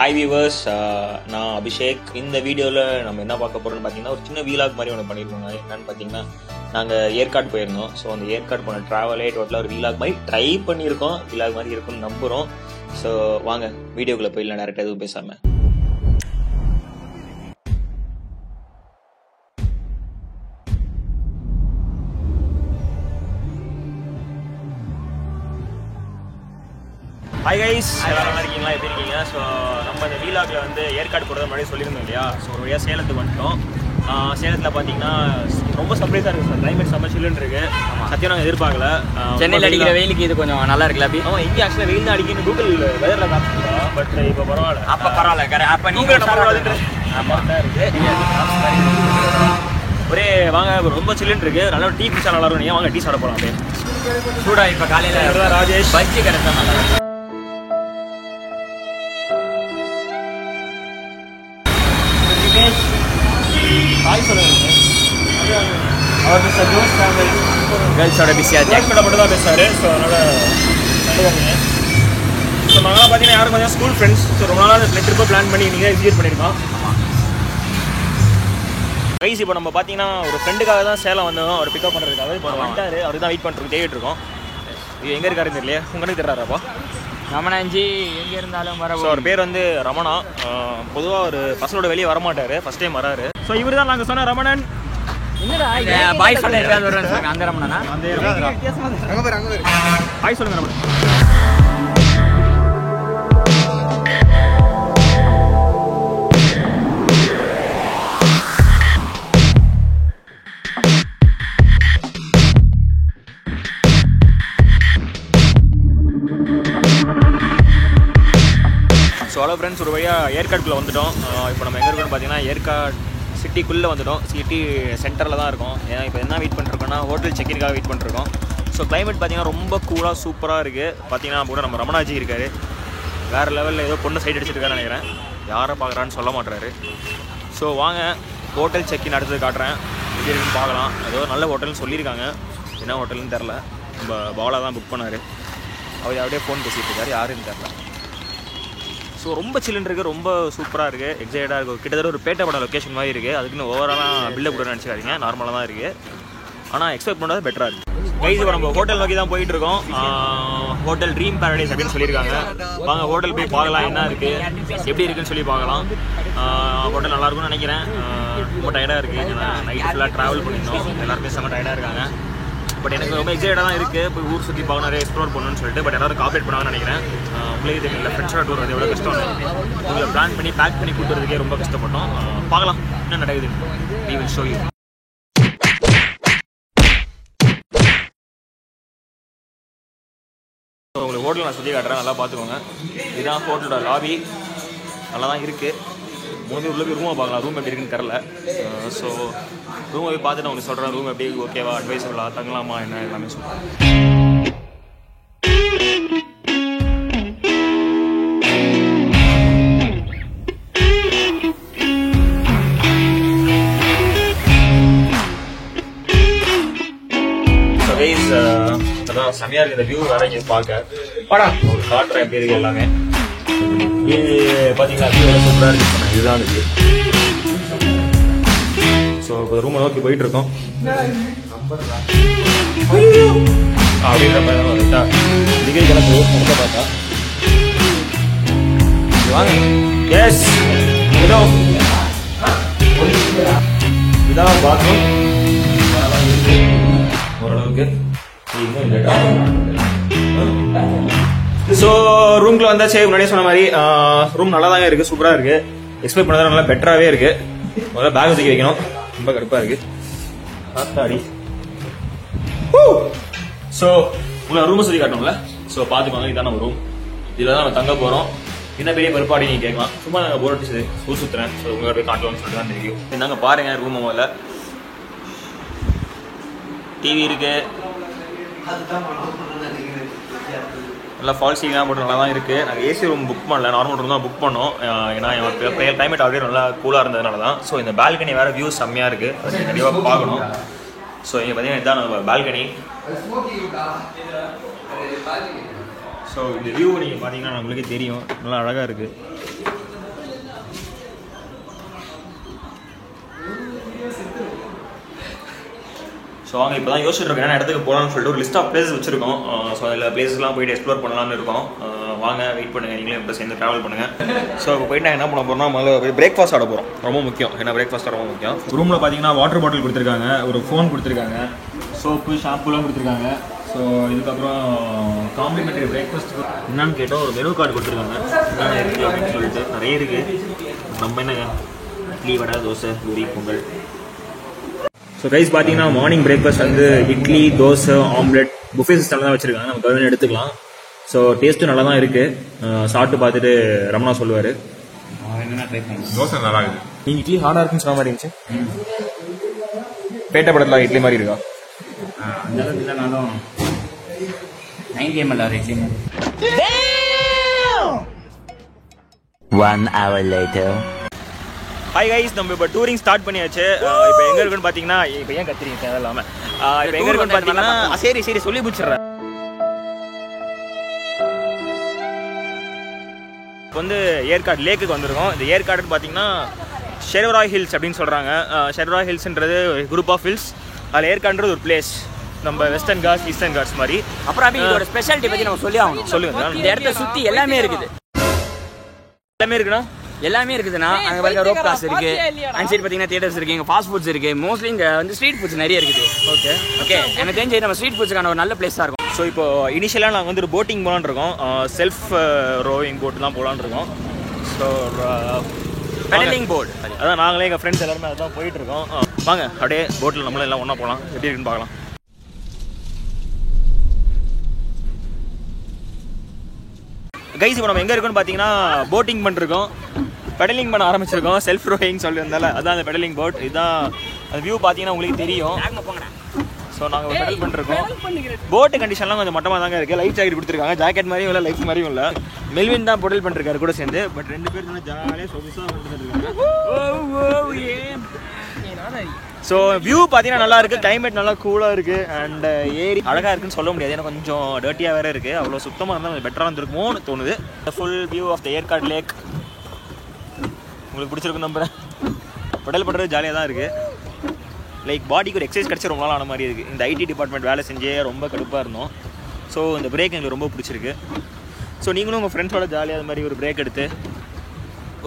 Hi viewers, நான் அபிஷேக். இந்த வீடியோவில் நம்ம என்ன பார்க்க போகிறோம்னு பார்த்தீங்கன்னா ஒரு சின்ன வீலாக் மாதிரி ஒன்று பண்ணியிருக்கோங்க. என்னென்னு பார்த்தீங்கன்னா நாங்கள் ஏற்காடு போயிருந்தோம். ஸோ அந்த ஏற்காடு போன ட்ராவலே டோட்டலாக ஒரு வீலாக் மாதிரி ட்ரை பண்ணியிருக்கோம். வீலாக் மாதிரி இருக்குன்னு நம்புகிறோம். ஸோ வாங்க வீடியோக்குள்ளே போயிடலாம், டேரெக்டாக எதுவும் பேசாமல். ஹாய் கைஸ், எல்லாரும் நல்லா இருக்கீங்களா? எப்படி இருக்கீங்க? ஸோ நம்ம இந்த வீலாகில் வந்து ஏற்காடு போகிறத முன்னாடி சொல்லியிருந்தோம் இல்லையா? ஸோ ஒரு வழியாக சேலத்துக்கு வந்துட்டோம். சேலத்தில் பார்த்தீங்கன்னா ரொம்ப சர்ப்ரைஸாக இருக்குது சார். கிளைமேட் செம்ம சில்லுன்னு இருக்குது. சத்தியம் நாங்கள் எதிர்பார்க்கல. சென்னையில் அடிக்கிற வெயிலுக்கு இது கொஞ்சம் நல்லா இருக்குல்ல? அப்படி ஆமாம், இங்கே ஆக்சுவலாக வெயில் தான் அடிக்கணும் கூகுள் வெதரில் காமிச்சிருக்கோம். பட் இப்போ பரவாயில்ல. அப்போ பரவாயில்ல. அப்போ நீங்கள் ஆமாம் தான் இருக்குது. ஒரே வாங்க, ரொம்ப சில்லுன்னு இருக்குது. நல்லா டீ குடிச்சா நல்லா இருக்கும். நீங்கள் வாங்க டீ சாப்பிட போகலாம். அப்படியே சூடா இப்போ காலையில் ராஜேஷ் பஜ்ஜி கிடைச்சா நல்லா இருக்கும். ஹாய் சொல்லுங்க. அவர் மிஸ்டர் ஜோஸ் ஃபேமிலி கேர்ள்ஸோட பிஸியாக ஜாக்மெண்ட்டை மட்டும் தான் பேசுவார். ஸோ அதனால் நல்லதாங்க. ஸோ நாங்களாம் பார்த்தீங்கன்னா யாரும் கொஞ்சம் ஸ்கூல் ஃப்ரெண்ட்ஸ். ஸோ ரொம்ப நாளாக இந்த ட்ரிப்பை பிளான் பண்ணி நீங்கள் எக்ஸிக்யூட் பண்ணியிருக்கோம். கைஸ் இப்போ நம்ம பார்த்தீங்கன்னா ஒரு ஃப்ரெண்டுக்காக தான் சேலம் வந்தோம். அவர் பிக்கப் பண்ணுறதுக்காக இப்போ வந்துட்டார். அவருக்கு தான் வெயிட் பண்ணுறதுக்கு தேடிட்டு இருக்கோம். இது எங்கே இருக்காருன்னு தெரியல. உங்களுக்கு தெரியாராப்பா? ரமணாஞ்சி எங்கே இருந்தாலும் வர. ஸோ அவர் பேர் வந்து ரமணா. பொதுவாக ஒரு பசங்களோட வெளியே வரமாட்டார். ஃபஸ்ட் டைம் வராரு. ஸோ இவர் தான் நாங்கள் சொன்ன ரமணன். பாய் சொல்ல அந்த ரமணனா? பாய் சொல்லுங்க ரமணன். ஸோ ஹலோ ஃப்ரெண்ட்ஸ், ஒரு வழியாக ஏற்காடுக்குள்ளே வந்துட்டோம். இப்போ நம்ம எங்கே இருக்கோம்னு பார்த்தீங்கன்னா ஏற்காடு சிட்டிக்குள்ளே வந்துட்டோம். சிட்டி சென்டரில் தான் இருக்கும். ஏன்னா இப்போ என்ன வெயிட் பண்ணிருக்கோம்னா ஹோட்டல் செக்கின்காக வெயிட் பண்ணிருக்கோம். ஸோ கிளைமேட் பார்த்தீங்கன்னா ரொம்ப கூலாக சூப்பராக இருக்குது. பார்த்தீங்கன்னா கூட நம்ம ரமணாஜி இருக்கார். வேறு லெவலில் ஏதோ பொண்ணு சைட் அடிச்சிருக்காருன்னு நினைக்கிறேன். யாரை பார்க்குறான்னு சொல்ல மாட்டுறாரு. ஸோ வாங்க ஹோட்டல் செக்கின் அடுத்தது காட்டுறேன். எப்படி இருக்குன்னு பார்க்கலாம். ஏதோ நல்ல ஹோட்டல்னு சொல்லியிருக்காங்க. என்ன ஹோட்டல்னு தெரில. நம்ம பாலா தான் புக் பண்ணார். அவர் அப்படியே ஃபோன் பேசிகிட்டு இருக்காரு. யாருன்னு தெரில. ஸோ ரொம்ப சில்லுன்னு இருக்குது. ரொம்ப சூப்பராக இருக்குது. எக்ஸைட்டாக இருக்குது. கிட்டத்தட்ட ஒரு பேட்டை படம் லொக்கேஷன் மாதிரி இருக்குது. அதுக்குன்னு ஓவராலாக பில்டப் கூட நினச்சிக்காதீங்க. நார்மலாக தான் இருக்குது. ஆனால் எக்ஸ்பெக்ட் பண்ணாத பெட்டராக இருக்குது. கைஸ் இப்போ நம்ம ஹோட்டல் நோக்கி தான் போயிட்டு இருக்கோம். ஹோட்டல் ட்ரீம் பேரடைஸ் அப்படின்னு சொல்லியிருக்காங்க. வாங்க ஹோட்டல் போய் பார்க்கலாம் என்ன இருக்குது, எப்படி இருக்குன்னு சொல்லி பார்க்கலாம். ஹோட்டல் நல்லாயிருக்கும்னு நினைக்கிறேன். ரொம்ப டயர்டாக இருக்குது. ஏன்னா நைட் ஃபுல்லாக ட்ராவல் பண்ணியிருந்தோம். எல்லாருமே செம்ம டயர்டாக இருக்காங்க. பட் எனக்கு ரொம்ப எக்ஸைட்டாக தான் இருக்குது. போய் ஊர் சுற்றி பார்க்கணும், நிறைய எக்ஸ்ப்ளோர் பண்ணணும்னு சொல்லிட்டு. பட் எல்லாரும் காப்பரேட் பண்ணாங்கன்னு நினைக்கிறேன். உங்களுக்கு தெரியல, ஃப்ரெண்ட்ஸோட டூர் அது எவ்வளோ கஷ்டம். உங்களை பிளான் பண்ணி பேக் பண்ணி கூட்டுறதுக்கே ரொம்ப கஷ்டப்பட்டோம். பார்க்கலாம் என்ன நடக்குது. we will show you. உங்களுக்கு ஹோட்டல் நான் சுற்றி காட்டுறேன், நல்லா பார்த்துக்கோங்க. இதுதான் ஹோட்டலோட லாபி. நல்லா தான் இருக்குது. முதல்ல உள்ள போய் ரூமை பார்க்கலாம். ரூம் எப்படி இருக்குன்னு தெரில. ஸோ ரூமை போய் பார்த்துட்டு நான் உங்களுக்கு சொல்கிறேன். ரூம் எப்படி ஓகேவா, அட்வைஸபிளா, தங்கலாமா என்ன எல்லாமே சொல்கிறேன். ஸோ கைஸ் அதான் செம்மையாக இருக்குது. இந்த வியூ வேற இங்கே பார்க்க ஒரு காட்டுறேன் எப்படி இருக்குது எல்லாமே. இது பார்த்தீங்கன்னா வியூ சூப்பராக இருக்குது. இதுதான் இருக்குது. ஸோ இப்போ ரூமை நோக்கி போயிட்டு இருக்கோம். அப்படின்ற மாதிரி தான் டிகிரி கிளம்பு முட்டை பார்த்தா வாங்க. எஸ் இதோ இதான் பாத்ரூம். ஓரளவுக்கு ஸோ ரூம்குள்ள வந்தாச்சு. முன்னாடியே சொன்ன மாதிரி ரூம் நல்லா தாங்க இருக்குது. சூப்பராக இருக்குது. எக்ஸ்பெக்ட் பண்ணதை நல்லா பெட்டராகவே இருக்குது. முதல்ல பேக் தூக்கி வைக்கணும். ரொம்ப கடுப்பாக இருக்குது. ஆத்தாடி. ஸோ உங்களை ரூமை சுற்றி காட்டணும்ல. ஸோ பார்த்துக்கோங்க. இதான் நம்ம ரூம். இதில் தான் நம்ம தங்க போகிறோம். என்ன பெரிய பருப்பாடி நீங்கள் கேட்கலாம். சும்மா நாங்கள் போர் அடிச்சது ஊர் சுற்றுறேன். ஸோ உங்களை போய் காட்டுவோம்னு சொல்லிட்டு தான் தெரியும். இந்தாங்க பாருங்கள் ரூம். முதல்ல டிவி இருக்குது. நல்லா ஃபால் சீலிங்லாம் போட்டு நல்லா தான் இருக்குது. நாங்கள் ஏசி ரூம் புக் பண்ணல, நார்மல் ரூம் தான் புக் பண்ணோம். ஏன்னா கிளைமேட் ஆல்ரெடி நல்லா கூலாக இருந்ததுனால தான். ஸோ இந்த பால்கனி வேறு வியூ செம்மையாக இருக்குது. அது கண்டிப்பாக பார்க்கணும். ஸோ இங்கே பார்த்தீங்கன்னா இதுதான் பால்கனி. ஸோ இந்த வியூ நீங்கள் பார்த்தீங்கன்னா நம்மளுக்கே தெரியும், நல்லா அழகாக இருக்குது. ஸோ அவங்க இப்போ தான் யோசிச்சுட்டு இருக்கேன் என்ன இடத்துக்கு போகலான்னு சொல்லிட்டு ஒரு லிஸ்ட் ஆஃப் பிளேஸ் வச்சிருக்கோம். ஸோ அதில் பிளேஸ்லாம் போயிட்டு எக்ஸ்ப்ளோர் பண்ணலான்னு இருக்கோம். வாங்க வெயிட் பண்ணுங்கள், நீங்களும் இப்போ சேர்ந்து ட்ராவல் பண்ணுங்கள். ஸோ இப்போ போயிட்டு நான் என்ன பண்ண போகிறோம்னா முதல்ல பிரேக்ஃபாஸ்ட் ஆட போகிறோம். ரொம்ப முக்கியம், ஏன்னா பிரேக்ஃபாஸ்ட் ரொம்ப முக்கியம். ரூமில் பார்த்தீங்கன்னா வாட்டர் பாட்டில் கொடுத்துருக்காங்க, ஒரு ஃபோன் கொடுத்துருக்காங்க, சோப்பு ஷாம்புலாம் கொடுத்துருக்காங்க. ஸோ இதுக்கப்புறம் காம்ப்ளிமெண்டரி பிரேக்ஃபாஸ்ட் என்னன்னு கேட்டோம், ஒரு மெனு கார்டு கொடுத்துருக்காங்க என்னென்ன இருக்குது அப்படின்னு சொல்லிட்டு நிறைய இருக்குது. நம்ம என்ன இட்லி, வடை, தோசை, பூரி, பொங்கல். ஸோ கைஸ் பார்த்தீங்கன்னா மார்னிங் பிரேக்ஃபாஸ்ட் வந்து idli, dosa, omelette buffet system தான் வச்சுருக்காங்க. நம்ம கவர்மெண்ட் எடுத்துக்கலாம். ஸோ டேஸ்ட்டும் நல்லா தான் இருக்குது. சாப்பிட்டு பார்த்துட்டு ரமணா சொல்லுவார். என்னென்ன ட்ரை பண்ணுங்க. தோசை நல்லா இருக்குது. நீங்கள் இட்லி ஹார்டாக இருக்குன்னு சொன்ன மாதிரி இருந்துச்சு. பேட்டை படத்தில் இட்லி மாதிரி இருக்கா? அந்த அளவுக்கு இல்லைனாலும் 90 ml இட்லி மாதிரி. 1 hour later. ஹாய் கைஸ், நம்ம இப்போ டூரிங் ஸ்டார்ட் பண்ணியாச்சு. இப்போ எங்கே இருக்குன்னு பார்த்தீங்கன்னா, இப்போ ஏன் கத்திரிங்க தேவையில்லாமல் இப்போ எங்கே இருக்குன்னு பார்த்தீங்கன்னா, சரி சரி சொல்லி பிடிச்சிடுறேன். இப்போ வந்து ஏற்காடு லேக்குக்கு வந்திருக்கோம். இந்த ஏற்காடுன்னு பார்த்தீங்கன்னா ஷெர்வராய் ஹில்ஸ் அப்படின்னு சொல்கிறாங்க. ஷெர்வராய் ஹில்ஸ்ன்றது குரூப் ஆஃப் ஹில்ஸ். அதில் ஏற்காடுன்றது ஒரு பிளேஸ், நம்ம வெஸ்டர்ன் காட்ஸ் ஈஸ்டர்ன் காட்ஸ் மாதிரி. அப்புறம் இதோட ஸ்பெஷாலிட்டி பற்றி நம்ம சொல்லி ஆகணும். சொல்லுங்க. இந்த இடத்த சுற்றி எல்லாமே இருக்குது. எல்லாமே இருக்குண்ணா, எல்லாமே இருக்குதுண்ணா. அங்கே பாருங்க ரோப் காஸ் இருக்கு, அந்த சைடு பார்த்தீங்கன்னா தியேட்டர்ஸ் இருக்கு, இங்கே ஃபாஸ்ட் ஃபுட்ஸ் இருக்கு. மோஸ்ட்லி இங்கே வந்து ஸ்ட்ரீட் ஃபுட்ஸ் நிறைய இருக்குது. ஓகே ஓகே, எனக்கு தெரிஞ்சு நம்ம ஸ்ட்ரீட் ஃபுட்ஸ்க்கான ஒரு நல்ல பிளேஸாக இருக்கும். ஸோ இப்போ இனிஷியலாக நாங்கள் வந்து ஒரு போட்டிங் போகலான்னு இருக்கோம். செல்ஃப் ரோவிங் போட்டு தான் போகலான்னு இருக்கோம். ஸோ பெடலிங் போர்டு அதான் நாங்களே எங்கள் ஃப்ரெண்ட்ஸ் எல்லாருமே அதுதான் போயிட்டுருக்கோம். வாங்க அப்படியே போட்டில் நம்மளும் எல்லாம் ஒன்றா போகலாம், எப்படி இருக்குன்னு பார்க்கலாம். கைஸ் இப்போ நம்ம எங்கே இருக்குன்னு பார்த்தீங்கன்னா போட்டிங் பண்ணிருக்கோம், பெடலிங் பண்ண ஆரம்பிச்சிருக்கோம். செல்ஃப் ரோயிங் சொல்லியிருந்தால அதான் அந்த பெடலிங் போட். இதுதான் அந்த வியூ பார்த்தீங்கன்னா உங்களுக்கு தெரியும். ஸோ நாங்கள் பெடல் பண்ணிருக்கோம். போட்டு கண்டிஷன்லாம் கொஞ்சம் மட்டமாக தாங்க இருக்குது. லைஃப் ஜாக்கெட் கொடுத்துருக்காங்க, ஜாக்கெட் மாதிரியும் இல்லை, லைஃப் மாதிரியும் இல்லை. மெல்வின் தான் பொடல் பண்ணிருக்காரு கூட சேர்ந்து. பட் ரெண்டு பேர் தான் ஜாலியாக சொகுசாக பண்ணிருக்காங்க. ஸோ வியூ பார்த்தீங்கன்னா நல்லா இருக்குது, கிளைமேட் நல்லா கூலாக இருக்குது. அண்ட் ஏரி அழகாக இருக்குன்னு சொல்ல முடியாது, ஏன்னா கொஞ்சம் டர்ட்டியாக வேறு இருக்குது. அவ்வளோ சுத்தமாக இருந்தால் கொஞ்சம் பெட்டராக இருந்திருக்குமோன்னு தோணுது. Full view of the Yercaud lake உங்களுக்கு பிடிச்சிருக்குன்னு நம்புகிறேன். பெடல் பண்ணுறது ஜாலியாக தான் இருக்குது. லைக் பாடிக்கு ஒரு எக்ஸசைஸ் கிடச்சி ரொம்ப நாள் ஆன மாதிரி இருக்குது. இந்த ஐடி டிபார்ட்மெண்ட் வேலை செஞ்சே ரொம்ப கடுப்பாக இருந்தோம். ஸோ இந்த பிரேக் எங்களுக்கு ரொம்ப பிடிச்சிருக்கு. ஸோ நீங்களும் உங்கள் ஃப்ரெண்ட்ஸோட ஜாலியாக அது மாதிரி ஒரு பிரேக் எடுத்து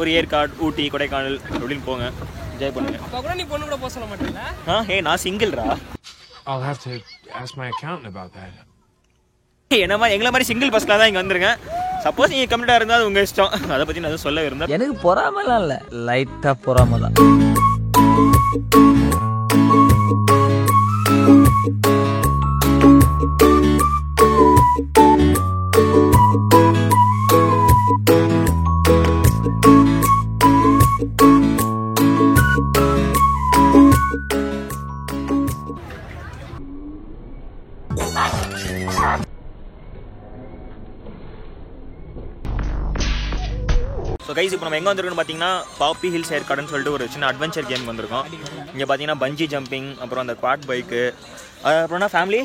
ஒரு ஏற்காடு, ஊட்டி, கொடைக்கானல் அப்படின்னு போங்க, என்ஜாய் பண்ணுங்க. அப்ப கூட நீ பொண்ணு கூட போக சொல்ல மாட்டேங்களா? நான் சிங்கிள்ரா. I'll have to ask my accountant about that. என்ன மாதிரி எங்களை மாதிரி சிங்கிள் பஸ்ல தான் இங்கே வந்துருங்க. சப்போஸ் நீங்கள் கம்ப்ளீட்டாக இருந்தால் அது உங்கள் இஷ்டம். அதை பற்றி நான் எதுவும் சொல்ல விரும்புகிறேன். எனக்கு பொறாமலாம் இல்லை, லைட்டாக பொறாம தான். ஸோ கைஸ் இப்போ நம்ம எங்கே வந்திருக்கோன்னு பார்த்தீங்கன்னா பாப்பி ஹில்ஸ் ஏற்காடுன்னு சொல்லிட்டு ஒரு சின்ன அட்வென்ச்சர் கேம் வந்திருக்கோம். இங்கே பார்த்தீங்கன்னா பஞ்சி ஜம்பிங், அப்புறம் அந்த குவாட் பைக்கு, அப்புறம்னா family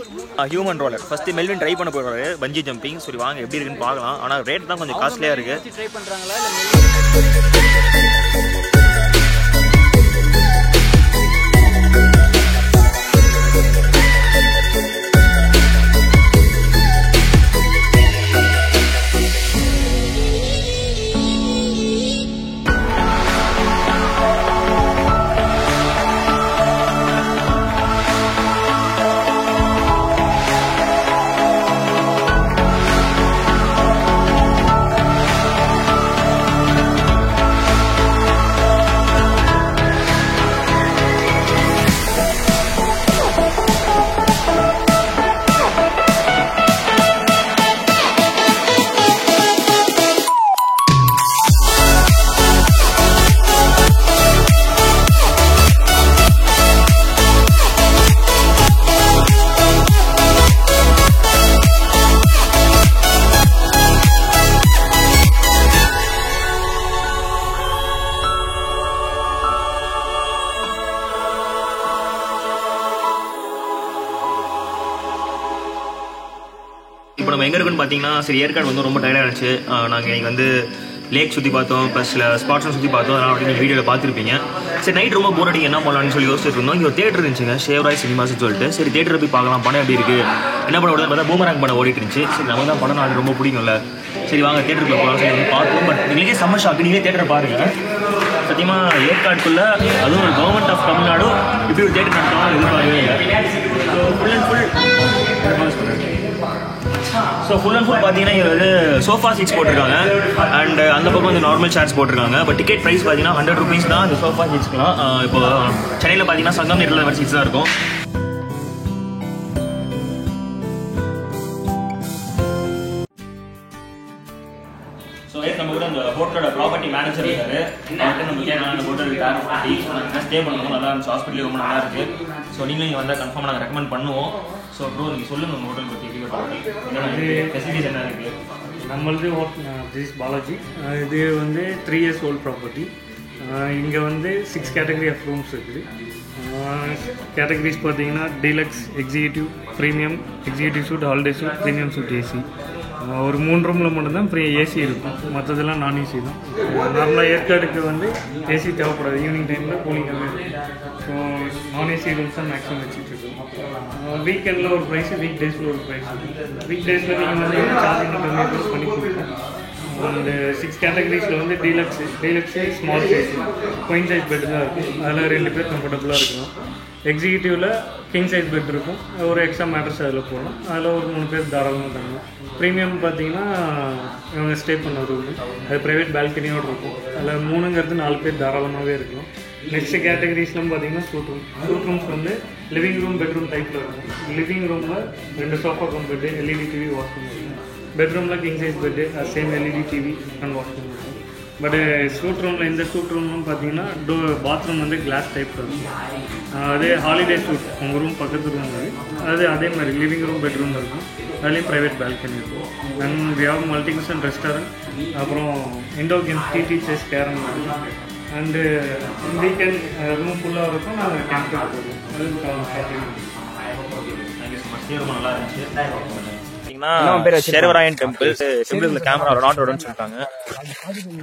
human roller. First Melvin try பண்ண போகிறாரு பஞ்சி ஜம்பிங். சரி வாங்க எப்படி இருக்குன்னு பார்க்கலாம். ஆனால் ரேட் தான் கொஞ்சம் காஸ்ட்லியாக இருக்குது. ட்ரை பண்ணுறாங்களா? இப்போ நம்ம எங்கே இருக்குன்னு பார்த்தீங்கன்னா, சரி ஏற்காடு வந்து ரொம்ப டயர்டாக இருந்துச்சு. நாங்கள் இன்றைக்கி வந்து லேக் சுற்றி பார்த்தோம், ப்ளஸ் சில ஸ்பாட்ஸ்லாம் சுற்றி பார்த்தோம். அதெல்லாம் வந்து நீங்கள் வீடியோவில் பார்த்துருப்பீங்க. சரி, நைட் ரொம்ப போர் அடிக்க என்ன பண்ணலாம்னு சொல்லி யோசிச்சுட்டு இருந்தோம். இங்கே ஒரு தேட்டர் இருந்துச்சுங்க, ஷேவ்ராய் சினிமாஸ்னு சொல்லிட்டு. சரி, தேட்டரில் போய் பார்க்கலாம், படம் எப்படி இருக்குது, என்ன படம் ஓடுது பார்த்தா பூமராங் படம் ஓடிட்டு இருந்துச்சு. சரி, நமக்கு தான் படம் அது ரொம்ப பிடிக்கும்ல, சரி வாங்க தேட்டருக்குள்ள போகலாம் சொல்லி வந்து பார்த்தோம். பட் நீங்களே செம்ம ஷாக்கு, நீங்களே தேட்டரை பாருங்கள். சத்தியமாக ஏற்காடுக்குள்ளே அதுவும் ஒரு கவர்மெண்ட் ஆஃப் தமிழ்நாடு இப்படி ஒரு தேட்டர் நடத்தலாம் எதிர்பார்க்கவே இல்லை. ஸோ ஃபுல் அண்ட் ஃபுல் பார்த்தீங்கன்னா இங்கே வந்து சோஃபா சீட்ஸ் போட்டிருக்காங்க. அண்ட் அந்த பக்கம் வந்து நார்மல் சேர்ஸ் போட்டிருக்காங்க. பட் டிக்கெட் ப்ரைஸ் பார்த்தீங்கன்னா 100 rupees தான் அந்த சோஃபா சீட்ஸ்க்குலாம். இப்போ சென்னையில் பார்த்தீங்கன்னா சங்கம் நேரில் மாதிரி சீட்ஸ் தான் இருக்கும். நம்ம கூட அந்த ஹோட்டலோட ப்ராப்பர்ட்டி மேனேஜர் இருக்காரு. அவர்கிட்ட நம்ம கேட்கலாம் அந்த ஹோட்டலுக்கு டேர் பண்ணி நாங்கள் ஸ்டே பண்ணுவோம், நல்லா இருந்துச்சு, ஹாஸ்பிட்டல் ரொம்ப நல்லா இருக்குது. ஸோ நீங்களும் இங்கே வந்தால் கன்ஃபார்மாக நாங்கள் ரெக்கமெண்ட் பண்ணுவோம். ஸோ ப்ரோ நீங்கள் சொல்லுங்கள் உங்கள் ஹோட்டல் பற்றி, ஃபெசிலிட்டிஸ் என்ன இருக்குது? நம்மளது திஸ் பாலாஜி. இது வந்து 3 years old ப்ராப்பர்ட்டி. இங்கே வந்து 6 category ஆஃப் ரூம்ஸ் இருக்குது. கேட்டகரிஸ் பார்த்தீங்கன்னா deluxe, executive, premium, executive suite, holiday suite, premium suite, AC. ஒரு 3 ரூமில் மட்டும்தான் ஏசி இருக்கும், மற்றதெல்லாம் நான் ஏசி தான். நார்மலாக ஏற்காடுக்கு வந்து ஏசி தேவைப்படாது, ஈவினிங் டைமில் கூலிங்காகவே இருக்கும். ஸோ நான் ஏசி ரூம்ஸ் தான் மேக்ஸிமம் வச்சுட்ருக்கோம். வீக்கெண்டில் ஒரு ப்ரைஸு, வீக் டேஸில் ஒரு ப்ரைஸ். வீக் டேஸில் நீங்கள் வந்து சார்ஜிங் கம்மியாக பண்ணி கொடுப்போம். அண்டு 6 கேட்டகரிஸில் வந்து deluxe small size, queen size bed தான் இருக்கும். அதில் 2 பேர் கம்ஃபர்டபுளாக இருக்கும். எக்ஸிக்யூட்டிவில் கிங் சைஸ் பெட் இருக்கும், ஒரு எக்ஸ்ட்ரா மேட்ரஸ் அதில் போகலாம். அதில் ஒரு 3 பேர் தாராளமாக தங்கலாம். ப்ரீமியம் பார்த்தீங்கன்னா இவங்க ஸ்டே பண்ண ரூம், அது ப்ரைவேட் பால்கனியோடு இருக்கும். அதில் 3ங்கிறது 4 பேர் தாராளமாகவே இருக்கும். நெக்ஸ்ட் கேட்டகரிஸ்லாம் பார்த்தீங்கன்னா சூட் ரூம்ஸ் வந்து லிவிங் ரூம், பெட்ரூம் டைப்பில் இருக்கும். லிவிங் ரூமில் 2 sofa cum bed, LED TV, washroom இருக்கும். பெட்ரூமில் king size bed, same LED TV and washroom இருக்கும். பட்டு சூட் ரூமில் இந்த சூட் ரூம்லாம் பார்த்தீங்கன்னா பாத்ரூம் வந்து கிளாஸ் டைப்பில் இருக்கும். அதே ஹாலிடே சூட் உங்கள் ரூம் பக்கத்து ரூம் அது அதே மாதிரி லிவிங் ரூம், பெட்ரூம் இருக்கும். அதுலேயும் ப்ரைவேட் பால்கனி இருக்கும். And we have multi kitchen restaurant, அப்புறம் indoor games, TT, chess, carrom இருக்கும். அண்டு வீக்கெண்ட் ரூம் ஃபுல்லாக இருக்கும். நாங்கள் கேம்ப் போடுவோம், அது ரொம்ப நல்லா இருந்துச்சு. ஷேர்வராயன் டெம்பிள் கேமரா நாட் ரோடுன்னு சொல்லிட்டாங்க.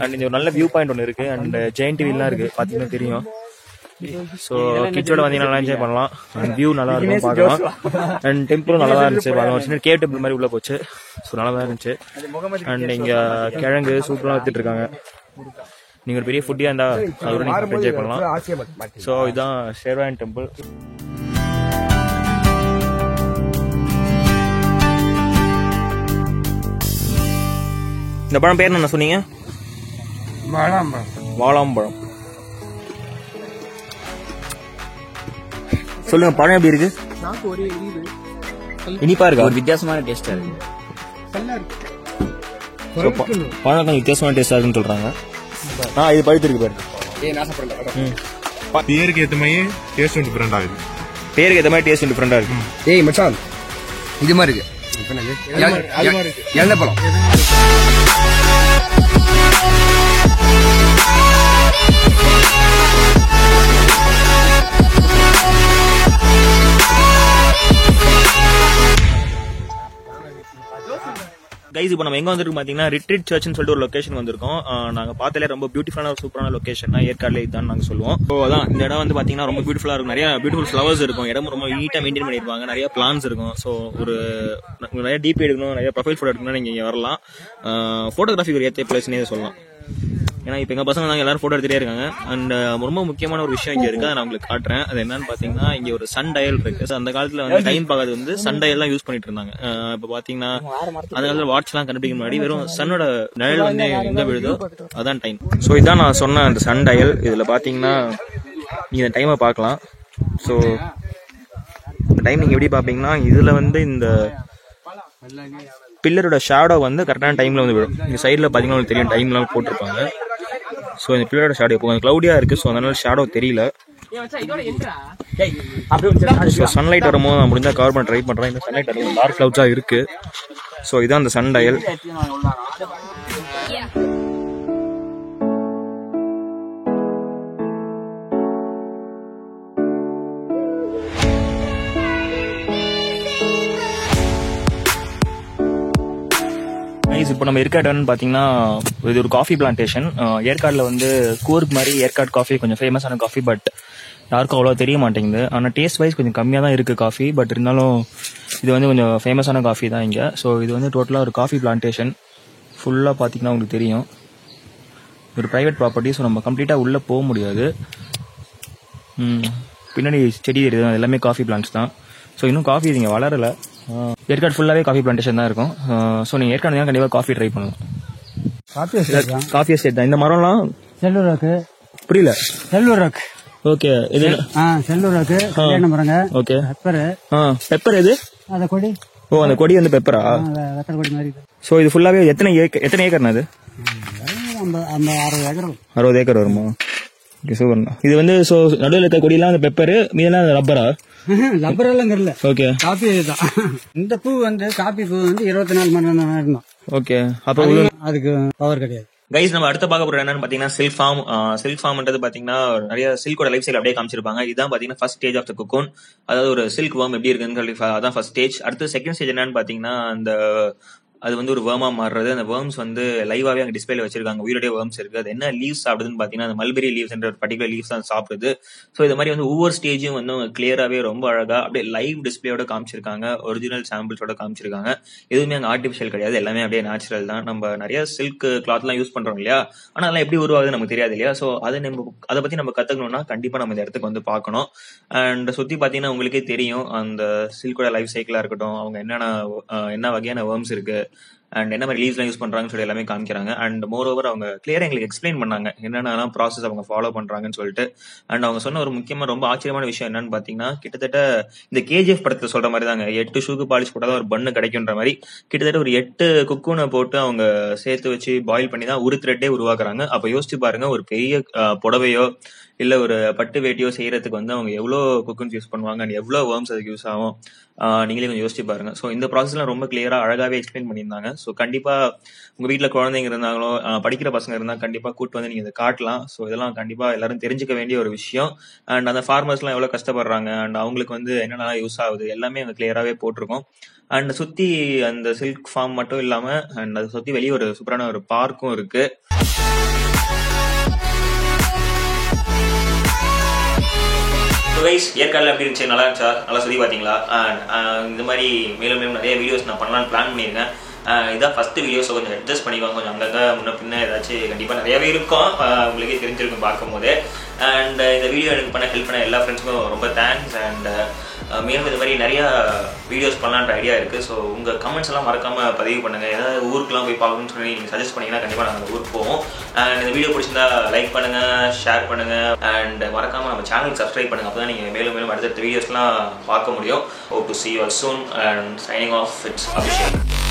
அண்ட் இந்த ஒரு நல்ல வியூ பாயிண்ட் ஒன்று இருக்கு. அண்ட் ஜெயின் டிவிலாம் இருக்கு, பார்த்தீங்கன்னா தெரியும். ஸோ கிட்ஸோட வந்தீங்கன்னா நல்லா என்ஜாய் பண்ணலாம். அண்ட் வியூ நல்லா இருக்கும் பார்க்கலாம். அண்ட் டெம்பிளும் நல்லா தான் இருந்துச்சு. ஒரு சின்ன கேவ் டெம்பிள் மாதிரி உள்ள போச்சு. ஸோ நல்லா தான் இருந்துச்சு. அண்ட் இங்கே கிழங்கு சூப்பராக வித்துட்டு இருக்காங்க. நீங்கள் ஒரு பெரிய ஃபுட்டியாக இருந்தால் அதோட நீங்கள் என்ஜாய் பண்ணலாம். ஸோ இதுதான் ஷேர்வராயன் டெம்பிள். இந்த பழம் பேர் என்ன சொன்னீங்க? வாழாம்பழம். சொல்லுங்க, பழம் எப்படி இருக்கு? இனிப்பா இருக்கா? ஒரு வித்தியாசமான டேஸ்டா இருக்கு. பழம் கொஞ்சம் வித்தியாசமான டேஸ்டா இருக்குன்னு சொல்றாங்க. இது பழுத்து இருக்கு பாருங்க. பேருக்கு ஏத்த மாதிரி டேஸ்ட் டிஃபரெண்டா இருக்கு. பேருக்கு ஏத்த மாதிரி டேஸ்ட் டிஃபரெண்டா இருக்கு. ஏய் மச்சான், இது மாதிரி இருக்கு. என்ன பழம்? கைஸ், இப்போ நம்ம எங்கே வந்துருக்கு பார்த்தீங்கன்னா ரிட்ரீட் சர்ச்னு சொல்லிட்டு ஒரு லொக்கேஷன் வந்திருக்கோம். நாங்கள் பார்த்தாலே ரொம்ப பியூட்டிஃபுல்லான ஒரு சூப்பரான லொக்கேஷன் தான். ஏற்காடுல இதுதான் நாங்கள் சொல்லுவோம். ஸோ அதான் இந்த இடம் வந்து பார்த்தீங்கன்னா ரொம்ப பியூட்டிஃபுல்லாக இருக்கும். நிறைய பியூட்டிஃபுல் ஃப்ளவர்ஸ் இருக்கும். இடம் ரொம்ப நீட்டாக மெயின்டைன் பண்ணியிருப்பாங்க. நிறைய பிளான்ஸ் இருக்கும். ஸோ ஒரு நிறைய டிபி எடுக்கணும், நிறைய ப்ரொஃபைல் ஃபோட்டோ எடுக்கணும், நீங்கள் இங்கே வரலாம். ஃபோட்டோகிராஃபி ஒரு ஏற்ற பிளேஸ்னே சொல்லலாம். ஏன்னா இப்போ எங்கள் பசங்க தான் எல்லாரும் ஃபோட்டோ எடுத்துகிட்டே இருக்காங்க. அண்ட் ரொம்ப முக்கியமான ஒரு விஷயம் இங்கே இருக்குது, அதை நான் உங்களுக்கு காட்டுறேன். அது என்னன்னு பார்த்தீங்கன்னா இங்கே ஒரு சன் டயல் இருக்குது. அந்த காலத்தில் வந்து டைம் பார்க்கறது வந்து சன் டயல்லாம் யூஸ் பண்ணிட்டு இருந்தாங்க. இப்போ பார்த்தீங்கன்னா அந்த காலத்தில் வாட்ச்லாம் கண்டுபிடிக்க முன்னாடி வெறும் சன்னோட நிழல் வந்து எங்கே விழுதோ அதான் டைம். ஸோ இதான் நான் சொன்ன அந்த சன் டயல். இதில் பார்த்தீங்கன்னா நீங்கள் இந்த டைமை பார்க்கலாம். ஸோ இந்த டைம் நீங்கள் எப்படி பார்ப்பீங்கன்னா இதில் வந்து இந்த பில்லரோட ஷேடோ வந்து கரெக்டான டைமில் வந்து விடும். இந்த சைடில் பார்த்தீங்கன்னா உங்களுக்கு தெரியும் டைம்லாம் போட்டிருப்பாங்க. ஸோ இந்த பில்லரோட ஷேடோ இப்போ கொஞ்சம் க்ளவுடியாக இருக்குது. ஸோ அதனால ஷேடோ தெரியல. ஸோ சன்லைட் வரும்போது நான் முடிஞ்சால் கவர் பண்ண ட்ரை பண்ணுறேன். இந்த சன்லைட் வரும்போது டார்க் க்ளவுட்ஸாக இருக்குது. ஸோ இதான் அந்த சன் டயல். இப்போ நம்ம இருக்க இடம்னு பார்த்தீங்கன்னா இது ஒரு காஃபி பிளான்டேஷன். ஏற்காடில் வந்து கூர்க் மாதிரி ஏற்காடு காஃபி கொஞ்சம் ஃபேமஸான காஃபி, பட் யாருக்கும் அவ்வளோ தெரிய மாட்டேங்குது. ஆனால் டேஸ்ட் வைஸ் கொஞ்சம் கம்மியாக தான் இருக்குது காஃபி, பட் இருந்தாலும் இது வந்து கொஞ்சம் ஃபேமஸான காஃபி தான் இங்கே. ஸோ இது வந்து டோட்டலாக ஒரு காஃபி பிளான்டேஷன். ஃபுல்லாக பார்த்தீங்கன்னா உங்களுக்கு தெரியும் ஒரு ப்ரைவேட் ப்ராப்பர்ட்டி. ஸோ நம்ம கம்ப்ளீட்டாக உள்ளே போக முடியாது. பின்னாடி செடி தெரியுது, அது எல்லாமே காஃபி பிளான்ட்ஸ் தான். ஸோ இன்னும் காஃபி இங்கே வளரலை. ஏற்காடு ஃபுல்லாகவே காஃபி பிளான்டேஷன் தான் இருக்கும். ஸோ நீங்கள் ஏற்காடு தான் கண்டிப்பாக காஃபி ட்ரை பண்ணலாம். காஃபி எஸ்டேட் தான். இந்த மரம்லாம் செல்லூர் ராக்கு. புரியல? செல்லூர் ராக்கு. ஓகே. இது செல்லூர் ராக்கு கல்யாண மரங்க. ஓகே. பெப்பர். பெப்பர் எது? அந்த கொடி. ஓ, அந்த கொடி வந்து பெப்பரா? வெத்தலை கொடி மாதிரி. ஸோ இது ஃபுல்லாகவே எத்தனை ஏக்கர்னா இது? 60 ஏக்கர் வருமா? ஓகே, சூப்பர்ண்ணா. இது வந்து ஸோ நடுவில் இருக்க கொடியெல்லாம் அந்த பெப்பரு, மீதெல்லாம் ரப்பரா? ரப்பர் எல்லாம் இல்ல. ஓகே. காபி தான். இந்த பூ வந்து காபி பூ வந்து 24 மணி நேரம் இருந்தோம். ஓகே. அப்போ அதுக்கு பவர் கிடையாது. கைஸ், நம்ம அடுத்த பார்க்க போற என்னன்னு பாத்தீங்கன்னா சில்க் ஃபார்ம். சில்க் ஃபார்ம்ன்றது பாத்தீங்கன்னா நிறைய சில்கோட லைஃப் ஸ்டைல் அப்படியே காமிச்சிருப்பாங்க. இதுதான் பாத்தீங்கன்னா first stage of the cocoon. அதாவது ஒரு சில்க் வார்ம் எப்படி இருக்குன்னு சொல்லி அதான் ஃபர்ஸ்ட் ஸ்டேஜ். அடுத்து செகண்ட் ஸ்டேஜ் என்னன்னு பாத்தீங்கன்னா அந்த அது வந்து ஒரு வேர்மா மாறுறது. அந்த வேர்ம்ஸ் வந்து லைவாவே அங்கே டிஸ்பிளேல வச்சிருக்காங்க. உயிரோடைய வேர்ம்ஸ் இருக்கு. அது என்ன லீவ்ஸ் சாப்பிடுதுன்னு பாத்தீங்கன்னா அந்த மல்பெரி லீவ்ஸ் என்ற பர்டிகுலர் லீவ்ஸ் தான் சாப்பிடுது. ஸோ இது மாதிரி வந்து ஒவ்வொரு ஸ்டேஜும் வந்து கிளியராகவே ரொம்ப அழகா அப்படியே லைவ் டிஸ்பிளேயோட காமிச்சிருக்காங்க. ஒரிஜினல் சாம்பிள்ஸோட காமிச்சிருக்காங்க. எதுவுமே அங்கே ஆர்டிஃபிஷியல் கிடையாது, எல்லாமே அப்படியே நேச்சுரல் தான். நம்ம நிறைய சில்க் கிளாத்லாம் யூஸ் பண்றோம் இல்லையா, ஆனால் அதெல்லாம் எப்படி உருவாகுதுன்னு நமக்கு தெரியாது இல்லையா. ஸோ அதை பத்தி நம்ம கத்துக்கணும்னா கண்டிப்பா நம்ம இந்த இடத்துக்கு வந்து பார்க்கணும். அண்ட் சுத்தி பாத்தீங்கன்னா உங்களுக்கே தெரியும் அந்த சில்கோட லைஃப் சைக்கிளா இருக்கட்டும், அவங்க என்ன வகையான வேர்ம்ஸ் இருக்கு அண்ட் என்ன மாதிரி லீவ்ஸ்லாம் யூஸ் பண்றாங்கன்னு சொல்லி எல்லாமே காமிக்கிறாங்க. அண்ட் மோர் ஓவர் அவங்க கிளியரா எங்களுக்கு எக்ஸ்பிளைன் பண்ணாங்க என்னென்னலாம் ப்ராசஸ் அவங்க ஃபாலோ பண்றாங்கன்னு சொல்லிட்டு. அண்ட் அவங்க சொன்ன ஒரு முக்கியமா ரொம்ப ஆச்சரியமான விஷயம் என்னன்னு பாத்தீங்கன்னா, கிட்டத்தட்ட இந்த KGF படத்துல சொல்ற மாதிரி தாங்க 8 ஷூக்கு பாலிஷ் போட்டாதான் ஒரு பண்ணு கிடைக்குன்ற மாதிரி கிட்டத்தட்ட ஒரு 8 குக்கூனை போட்டு அவங்க சேர்த்து வச்சு பாயில் பண்ணி தான் ஒரு த்ரெட்டே உருவாக்குறாங்க. அப்ப யோசிச்சு பாருங்க, ஒரு பெரிய புடவையோ இல்ல ஒரு பட்டு வேட்டியோ செய்யறதுக்கு வந்து அவங்க எவ்வளவு குக்கூன்ஸ் யூஸ் பண்ணுவாங்க அண்ட் எவ்வளவு வேர்ம்ஸ் அதுக்கு யூஸ் ஆகும். நீங்களே கொஞ்சம் யோசிச்சு பாருங்க. ஸோ இந்த ப்ராசஸ்லாம் ரொம்ப கிளியரா அழகாவே எக்ஸ்பிளைன் பண்ணியிருந்தாங்க. ஸோ கண்டிப்பா உங்க வீட்டுல குழந்தைங்க இருந்தாங்களோ படிக்கிற பசங்க இருந்தா கண்டிப்பா கூட்டு வந்து நீங்க இதை காட்டலாம். ஸோ இதெல்லாம் கண்டிப்பா எல்லாரும் தெரிஞ்சுக்க வேண்டிய ஒரு விஷயம். அண்ட் அந்த ஃபார்மர்ஸ் எல்லாம் எவ்வளவு கஷ்டப்படுறாங்க அண்ட் அவங்களுக்கு வந்து என்னென்ன யூஸ் ஆகுது எல்லாமே அங்க கிளியராவே போட்டிருக்கோம். அண்ட் சுத்தி அந்த சில்க் ஃபார்ம் மட்டும் இல்லாம அண்ட் அதை சுத்தி வெளியே ஒரு சூப்பரான ஒரு பார்க்கும் இருக்கு. ஏற்காடுல எப்படி இருந்துச்சு? நல்லா இருந்துச்சா? நல்லா சொல்லி பாத்தீங்களா? இந்த மாதிரி மேலும் மேலும் நிறைய வீடியோஸ் நான் பண்ணலாம்னு பிளான் பண்ணியிருக்கேன். இதான் ஃபர்ஸ்ட் வீடியோ. ஸோ கொஞ்சம் அட்ஜஸ்ட் பண்ணிக்கோங்க. கொஞ்சம் அங்கங்க முன்ன பின்ன ஏதாச்சும் கண்டிப்பாக நிறையவே இருக்கும், உங்களுக்கே தெரிஞ்சிருக்கும் பார்க்கும் போது. அண்ட் இந்த வீடியோ எனக்கு பண்ண ஹெல்ப் பண்ண எல்லா ஃப்ரெண்ட்ஸுக்கும் ரொம்ப தேங்க்ஸ். அண்ட் மேலும் இது மாதிரி நிறைய வீடியோஸ் பண்ணலான்ற ஐடியா இருக்கு. ஸோ உங்க கமெண்ட்ஸ் எல்லாம் மறக்காம பதிவு பண்ணுங்க. ஏதாவது ஊருக்குலாம் போய் பார்க்கணும்னு சொல்லி நீங்க சஜஸ்ட் பண்ணீங்கன்னா கண்டிப்பா நாங்கள் ஊருக்கு போவோம். அண்ட் இந்த வீடியோ பிடிச்சிருந்தா லைக் பண்ணுங்க, ஷேர் பண்ணுங்க அண்ட் மறக்காம நம்ம சேனலுக்கு சப்ஸ்கிரைப் பண்ணுங்க. அப்பதான் நீங்க மேலும் மேலும் அடுத்தடுத்த வீடியோஸ்லாம் பார்க்க முடியும். Hope to see you all soon and signing off. It's Abhishek.